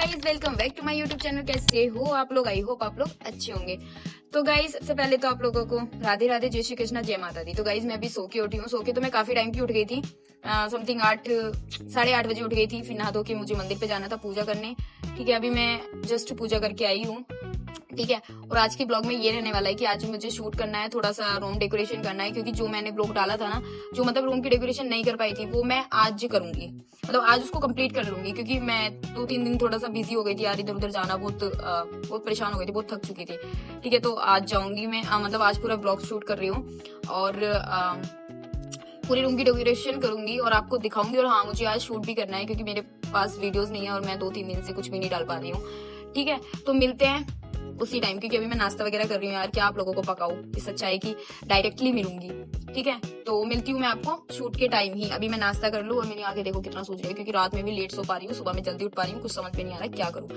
Guys welcome back to my YouTube channel. कैसे हो आप लोग? आई होप आप लोग अच्छे होंगे। तो गाइज सबसे पहले तो आप लोगों को राधे राधे, जय श्री कृष्णा, जय माता दी। तो गाइज मैं अभी सो के उठी हूँ। सो के तो मैं काफी टाइम की उठ गई थी, समथिंग 8 साढ़े 8 बजे उठ गई थी। फिर नहा धो के मुझे मंदिर पे जाना था पूजा करने। ठीक है, अभी मैं जस्ट पूजा करके आई हूँ। ठीक है, और आज के ब्लॉग में ये रहने वाला है कि आज मुझे शूट करना है, थोड़ा सा रूम डेकोरेशन करना है, क्योंकि जो मैंने ब्लॉग डाला था ना, जो मतलब रूम की डेकोरेशन नहीं कर पाई थी, वो मैं आज करूंगी। मतलब आज उसको कंप्लीट कर लूंगी, क्योंकि मैं 2-3 दिन थोड़ा सा बिजी हो गई थी यार, इधर उधर जाना, बहुत परेशान हो गई थी, बहुत थक चुकी थी। ठीक है, तो आज जाऊंगी मैं, मतलब आज पूरा ब्लॉग शूट कर रही हूँ और पूरी रूम की डेकोरेशन करूंगी और आपको दिखाऊंगी। और हाँ, मुझे आज शूट भी करना है, क्योंकि मेरे पास वीडियोस नहीं है और मैं 2-3 दिन से कुछ भी नहीं डाल पा रही हूँ। ठीक है, तो मिलते हैं उसी टाइम, क्योंकि अभी मैं नाश्ता वगैरह कर रही हूँ यार। क्या आप लोगों को पकाऊं, इस सच्चाई की डायरेक्टली मिलूंगी। ठीक है, तो मिलती हूँ मैं आपको शूट के टाइम ही। अभी मैं नाश्ता कर लूँ और मेरी आंखें देखो कितना सूज रही है, क्योंकि रात में भी लेट सो पा रही हूँ, सुबह में जल्दी उठ पा रही हूँ, कुछ समझ में नहीं आ रहा है क्या करूँ।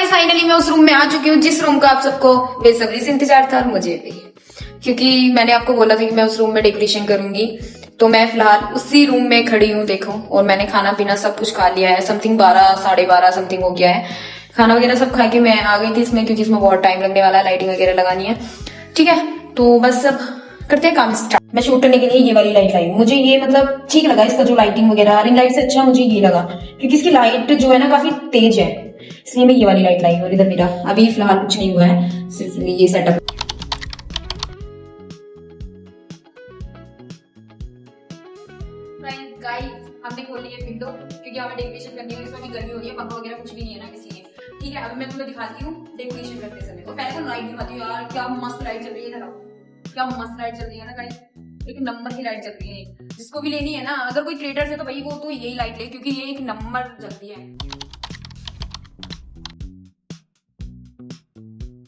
फाइनली मैं उस रूम में आ चुकी हूँ जिस रूम का आप सबको बेसब्री से इंतजार था, और मुझे भी, क्योंकि मैंने आपको बोला था कि मैं उस रूम में डेकोरेशन करूंगी। तो मैं फिलहाल उसी रूम में खड़ी हूँ, देखो। और मैंने खाना पीना सब कुछ खा लिया है, समथिंग 12 साढ़े 12 समथिंग हो गया है। खाना वगैरह सब खा के मैं आ गई थी इसमें, क्योंकि इसमें बहुत टाइम लगने वाला है, लाइटिंग वगैरह लगानी है। ठीक है, तो बस अब करते हैं काम स्टार्ट। मैं शूट करने के लिए ये वाली लाइट लाई हूँ। मुझे ये मतलब ठीक लगा, इसका जो लाइटिंग वगैरह रिंग लाइट से अच्छा मुझे ये लगा, क्योंकि इसकी लाइट जो है ना काफी तेज है, इसलिए मैं ये वाली लाइट लाई हूँ। और इधर मेरा अभी फिलहाल कुछ नहीं हुआ है, सिर्फ ये सेटअप। गाइस हमने खोल ली है विंडो, क्योंकि हमें डेकोरेशन करनी है। इसमें भी गर्मी हो रही है, पंखा वगैरह कुछ भी नहीं है ना किसी के। ठीक है, अभी मैं तुम्हें दिखाती हूँ डेकोरेशन करते समय। और पहले तो लाइट दिखाती हूँ यार, क्या मस्त लाइट चल रही है ना, क्या मस्त लाइट चल रही है ना गाइस, एक नंबर की लाइट चल रही है। जिसको भी लेनी है ना, अगर कोई क्रिएटर है तो भाई वो तो यही लाइट ले, क्योंकि ये एक नंबर चलती है।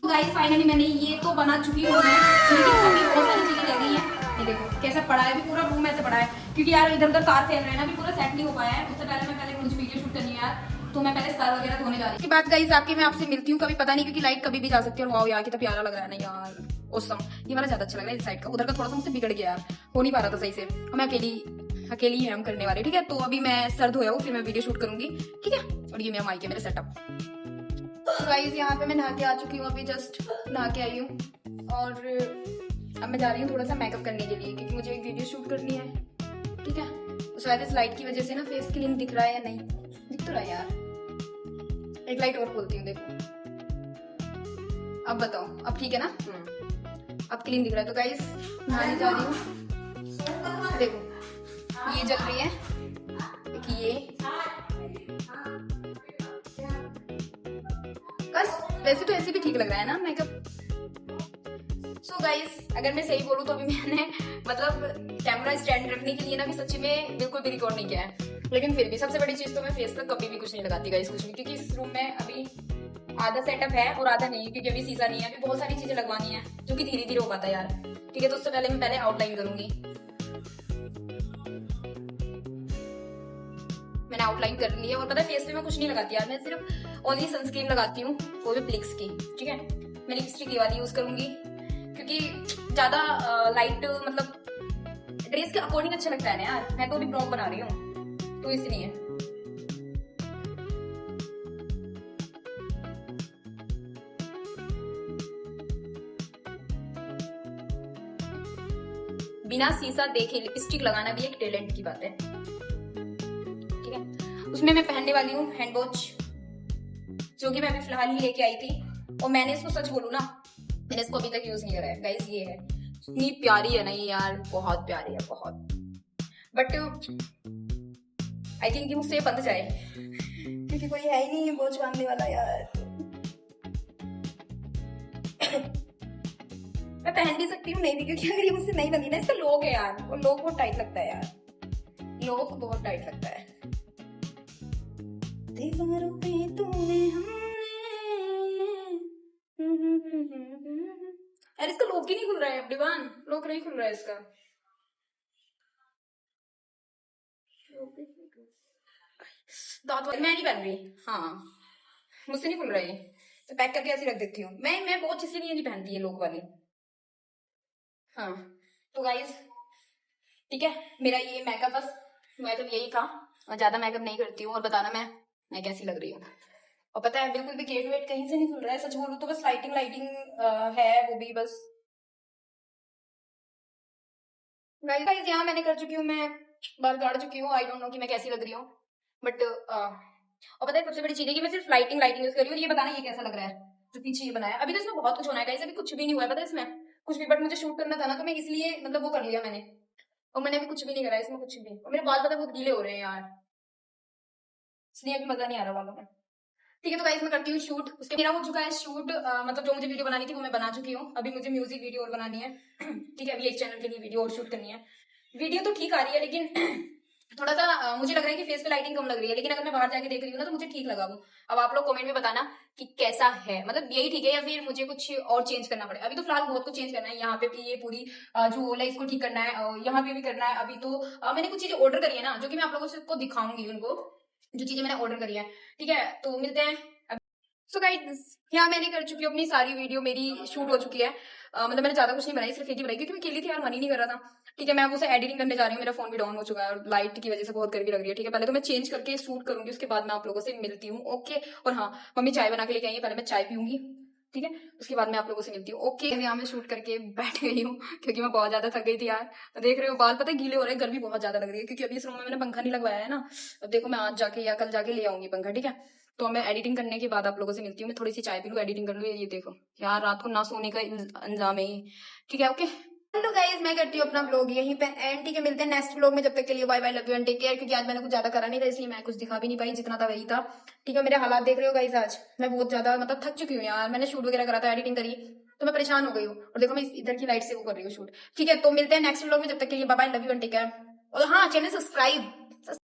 गाइस फाइनली मैंने ये तो बना चुकी हूँ मैं, लेकिन अभी बहुत सारी चीजें रह गई हैं। ये देखो कैसा पड़ा है, अभी पूरा रूम ऐसे पड़ा है, क्योंकि यार इधर उधर तार फैल रहे हैं ना, अभी पूरा सेट नहीं हो पाया है। उससे पहले मुझे वीडियो शूट करनी है यार, तो मैं पहले सर वगैरह धोने जा रही हूँ। इसके बाद गाइस आके मैं आपसे मिलती हूँ, कभी पता नहीं, क्योंकि लाइट कभी भी जा सकती है। और वाओ यार कितना प्यारा लग रहा है ना यार, ओसम। ये वाला ज्यादा अच्छा लग रहा है इस साइड का, उधर का थोड़ा सा मुझसे बिगड़ गया यार, हो नहीं पा रहा था सही से। मैं अकेली ही हम करने वाले। ठीक है, तो अभी मैं सर धोया हूँ, फिर मैं वीडियो शूट करूंगी। ठीक है, और ये मेरा माइक है, मेरा सेटअप। तो गाइस यहाँ पे मैं नहा के आ चुकी हूँ, अभी जस्ट नहा के आई हूँ। और अब मैं जा रही हूँ थोड़ा सा मेकअप करने के लिए, क्योंकि मुझे एक वीडियो शूट करनी है। ठीक है, तो शायद इस लाइट की वजह से ना फेस क्लीन दिख रहा है या नहीं, दिख तो रहा है यार। एक लाइट और खोलती हूँ, देखो अब बताओ, अब ठीक है ना? अब क्लीन दिख रहा है। तो गाइस नहाने जा रही हूँ, देखो ये जल रही है, एक ये बस। वैसे तो ऐसे भी ठीक लग रहा है ना मेकअप। सो गाइस अगर मैं सही बोलूँ तो अभी मैंने मतलब कैमरा स्टैंड रखने के लिए ना भी सच्ची में बिल्कुल भी रिकॉर्ड नहीं किया है। लेकिन फिर भी सबसे बड़ी चीज तो मैं फेस पर कभी भी कुछ नहीं लगाती गाइस, कुछ भी, क्योंकि इस रूम में अभी आधा सेटअप है और आधा नहीं, क्योंकि अभी शीशा नहीं है। अभी बहुत सारी चीजें लगवानी है, जो कि धीरे धीरे हो पाता है यार। ठीक है, तो उससे पहले मैं आउटलाइन करूंगी। मैंने आउटलाइन कर ली है, और पता है फेस पे मैं कुछ नहीं लगाती यार, मैं सिर्फ ओनली सनस्क्रीन लगाती हूँ, वो भी प्लिक्स की। ठीक है, मैं लिपस्टिक ये वाली यूज करूंगी, क्योंकि ज्यादा लाइट मतलब ड्रेस के अकॉर्डिंग अच्छा लगता है ना यार। मैं तो अभी ब्लॉग बना रही हूँ, तो इसलिए। बिना शीशा देखे लिपस्टिक लगाना भी एक टैलेंट की बात है। ठीक है, उसमें मैं पहनने वाली हूँ हैंड वॉच, जो कि मैं अभी फिलहाल ही लेके आई थी। और मैंने इसको सच बोलूं ना, मैंने इसको अभी तक यूज नहीं करा है गाइस। ये है, इतनी प्यारी है ना ये यार, बहुत प्यारी है बहुत। बट आई थिंक कि मुझसे बंद जाए, क्योंकि कोई है ही नहीं वॉच बांधने वाला यार। मैं पहन भी सकती हूँ नहीं भी, क्योंकि अगर ये मुझसे नहीं बंधी ना, इसका लॉक है यार, और लॉक बहुत टाइट लगता है यार, लॉक बहुत टाइट लगता है। दीवारों पे तूने यार, इसका लॉक ही नहीं खुल रहा है डिवान, लॉक नहीं खुल रहा है इसका। दांत वाली मैं नहीं पहन रही, हाँ मुझसे नहीं खुल रहा है, तो पैक करके ऐसे रख देती हूँ। मैं वॉच इसलिए नहीं पहनती है लॉक वाली। हाँ, तो गाइस ठीक है, मेरा ये मेकअप बस मेकअप यही था, और ज्यादा मेकअप नहीं करती हूँ। और बताना मैं कैसी लग रही हूँ। और पता है बिल्कुल भी गेट वेट कहीं से नहीं खुल रहा है, सच बोलूं तो बस लाइटिंग लाइटिंग है, वो भी बस। गाइस यहाँ मैंने कर चुकी हूँ, मैं बाल काट चुकी हूँ, आई डोंट नो कि मैं कैसी लग रही हूँ, बट और पता है सबसे बड़ी चीज है कि मैं सिर्फ लाइटिंग लाइटिंग यूज कर रही हूँ। ये बताना ये कैसा लग रहा है जो पीछे ये बनाया, अभी तो इसमें बहुत कुछ होना है गाइस, अभी कुछ भी नहीं हुआ है पता है इसमें कुछ भी, बट मुझे शूट करना था ना तो मैं इसलिए मतलब वो कर लिया मैंने, और मैंने अभी कुछ भी नहीं करा है इसमें कुछ भी, और मेरे बाल पता है बहुत गीले हो रहे हैं यार, इसलिए अभी मजा नहीं आ रहा बालों में। ठीक है तो गाइस मैं करती हूँ शूट, उसके मेरा हो चुका है शूट, मतलब जो मुझे वीडियो बनानी थी वो मैं बना चुकी हूँ, अभी मुझे म्यूजिक वीडियो और बनानी है ठीक है, अभी एक चैनल के लिए वीडियो और शूट करनी है। वीडियो तो ठीक आ रही है लेकिन थोड़ा सा मुझे लग रहा है कि फेस पे लाइटिंग कम लग रही है, लेकिन अगर मैं बाहर जाके देख रही हूँ ना तो मुझे ठीक लगा वो। अब आप लोग कमेंट में बताना कि कैसा है, मतलब यही ठीक है या फिर मुझे कुछ और चेंज करना पड़े। अभी तो फिलहाल बहुत कुछ चेंज करना है, यहाँ पे भी ये पूरी जो होल है इसको ठीक करना है, यहाँ पे भी करना है। अभी तो मैंने कुछ चीजें ऑर्डर करी है ना, जो कि मैं आप लोगों को दिखाऊंगी उनको, जो चीजें मैंने ऑर्डर करी है। ठीक है तो मिलते हैं। सो गाइस यहाँ मैंने कर चुकी हूँ अपनी सारी वीडियो, मेरी शूट हो चुकी है, मतलब मैंने ज्यादा कुछ नहीं बनाई, सिर्फ एक ही बनाई क्योंकि मैं अकेली थी यार, मन ही नहीं कर रहा था। ठीक है मैं अब उसे एडिटिंग करने जा रही हूँ, मेरा फोन भी डाउन हो चुका है और लाइट की वजह से बहुत गर्मी लग रही है। ठीक है पहले तो मैं चेंज करके शूट करूंगी, उसके बाद मैं आप लोगों से मिलती हूँ। ओके और हाँ मम्मी चाय बना के लेके आई है, पहले मैं चाय पीऊंगी, ठीक है उसके बाद मैं आप लोगों से मिलती हूँ। ओके यहाँ मैं शूट करके बैठ गई हूँ क्योंकि मैं बहुत ज्यादा थक गई थी यार। देख रहे हो बाल पता है गीले हो रहे हैं, गर्मी बहुत ज्यादा लग रही है क्योंकि अभी इस रूम में मैंने पंखा नहीं लगवाया है ना। अब देखो मैं आज जाके या कल जाके ले आऊंगी पंखा, ठीक है। तो मैं एडिटिंग करने के बाद आप लोगों से मिलती हूँ, मैं थोड़ी सी चाय पी लूँ, एडिटिंग कर लूँ। ये देखो यार रात को ना सोने का अंजाम है ये। ठीक है ओके हेलो गाइस मैं करती हूँ अपना ब्लॉग यहीं पे एंड, ठीक है मिलते हैं नेक्स्ट ब्लॉग में, जब तक के लिए bye bye, love you and take care. क्योंकि आज मैंने कुछ ज्यादा करा नहीं था इसलिए मैं कुछ दिखा भी नहीं पाई, जितना था वही था। ठीक है मेरे हालात देख रहे हो गाइस, आज मैं बहुत ज्यादा मतलब थक चुकी हूँ यार, मैंने शूट वगैरह करा था, एडिटिंग करी, तो मैं परेशान हो गई हूँ। और देखो मैं इधर की लाइट से वो कर रही हूँ शूट। ठीक है तो मिलते हैं नेक्स्ट ब्लॉग में, जब तक के लिए bye bye, love you and take care. और हाँ चैनल सब्सक्राइब